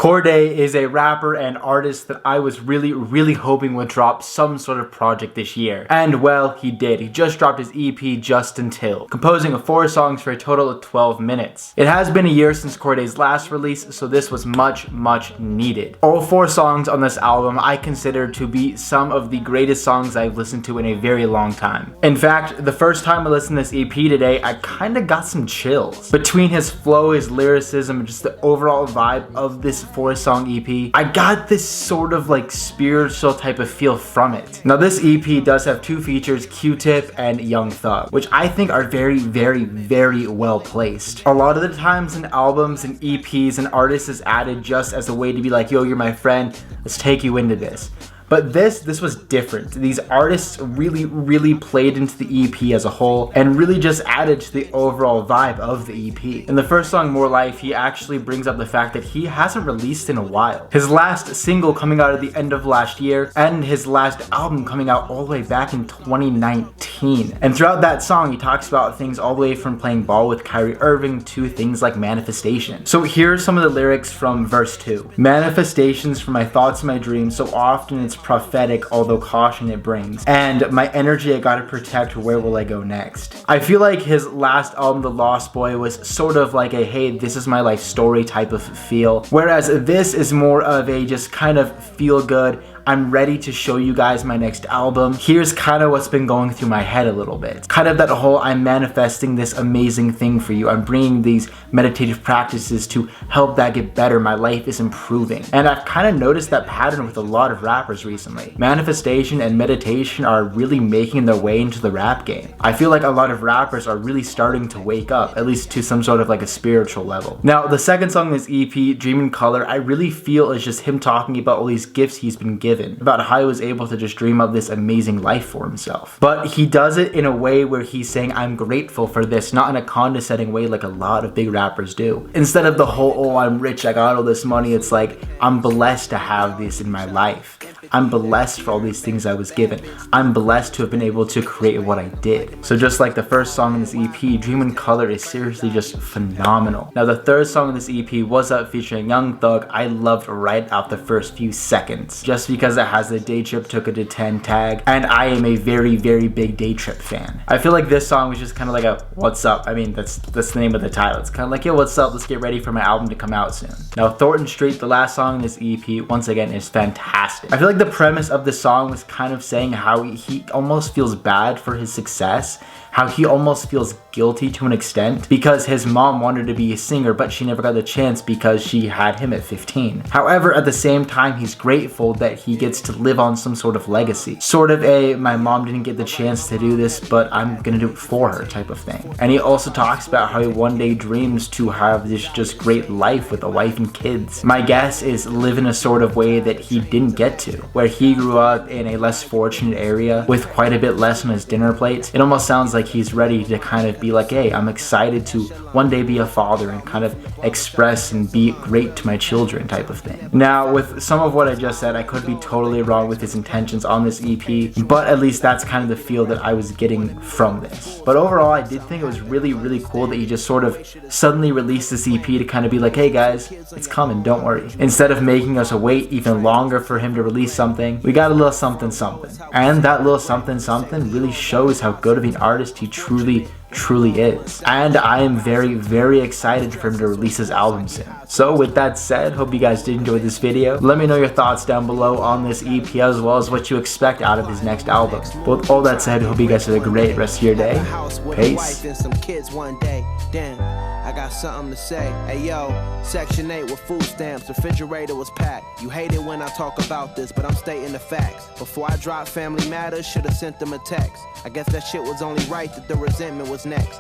Cordae is a rapper and artist that I was really hoping would drop some sort of project this year. And well, he did. He just dropped his EP, Just Until, composing of 4 songs for a total of 12 minutes. It has been a year since Cordae's last release, so this was much needed. All 4 songs on this album I consider to be some of the greatest songs I've listened to in a very long time. In fact, the first time I listened to this EP today, I kinda got some chills. Between his flow, his lyricism, and just the overall vibe of this 4-song EP, I got this sort of like spiritual type of feel from it. Now this EP does have 2 features, Q-Tip and Young Thug, which I think are very well placed. A lot of the times in albums and EPs, an artist is added just as a way to be like, yo, you're my friend, let's take you into this. But this was different. These artists really played into the EP as a whole and really just added to the overall vibe of the EP. In the first song, More Life, he actually brings up the fact that he hasn't released in a while. His last single coming out at the end of last year and his last album coming out all the way back in 2019. And throughout that song, he talks about things all the way from playing ball with Kyrie Irving to things like manifestation. So here are some of the lyrics from verse 2. Manifestations for my thoughts and my dreams, so often it's prophetic, although caution it brings. And my energy I gotta protect, where will I go next? I feel like his last album, The Lost Boy, was sort of like a, hey, this is my life story type of feel. Whereas this is more of a just kind of feel good, I'm ready to show you guys my next album. Here's kind of what's been going through my head a little bit. Kind of that whole, I'm manifesting this amazing thing for you. I'm bringing these meditative practices to help that get better. My life is improving. And I've kind of noticed that pattern with a lot of rappers recently. Manifestation and meditation are really making their way into the rap game. I feel like a lot of rappers are really starting to wake up, at least to some sort of like a spiritual level. Now, the second song in this EP, Dream in Color, I really feel is just him talking about all these gifts he's been given, about how he was able to just dream up this amazing life for himself. But he does it in a way where he's saying, I'm grateful for this, not in a condescending way like a lot of big rappers do. Instead of the whole, oh, I'm rich, I got all this money, it's like, I'm blessed to have this in my life. I'm blessed for all these things I was given. I'm blessed to have been able to create what I did. So just like the first song in this EP, Dream in Color is seriously just phenomenal. Now the third song in this EP, Wassup, featuring Young Thug, I loved right out the first few seconds. Just because it has the Day Trip Took It to 10 tag, and I am a very big Day Trip fan. I feel like this song was just kind of like a, what's up? I mean, that's the name of the title. It's kind of like, yo, what's up? Let's get ready for my album to come out soon. Now Thornton Street, the last song in this EP, once again is fantastic. I feel like the premise of the song was kind of saying how he almost feels bad for his success, how he almost feels guilty to an extent because his mom wanted to be a singer but she never got the chance because she had him at 15. However, at the same time, he's grateful that he gets to live on some sort of legacy. Sort of a, my mom didn't get the chance to do this, but I'm gonna do it for her type of thing. And he also talks about how he one day dreams to have this just great life with a wife and kids. My guess is live in a sort of way that he didn't get to, where he grew up in a less fortunate area with quite a bit less on his dinner plate. It almost sounds like he's ready to kind of be like, hey, I'm excited to one day be a father and kind of express and be great to my children type of thing. Now, with some of what I just said, I could be totally wrong with his intentions on this EP, but at least that's kind of the feel that I was getting from this. But overall, I did think it was really cool that he just sort of suddenly released this EP to kind of be like, hey guys, it's coming, don't worry. Instead of making us wait even longer for him to release something, we got a little something. And that little something really shows how good of an artist he truly is. And I am very excited for him to release his album soon. So with that said, hope you guys did enjoy this video. Let me know your thoughts down below on this EP as well as what you expect out of his next album. But with all that said, hope you guys have a great rest of your day. Peace. I got something to say. Hey yo, Section 8 with food stamps, refrigerator was packed. You hate it when I talk about this, but I'm stating the facts. Before I dropped Family Matters, should've sent them a text. I guess that shit was only right that the resentment was next.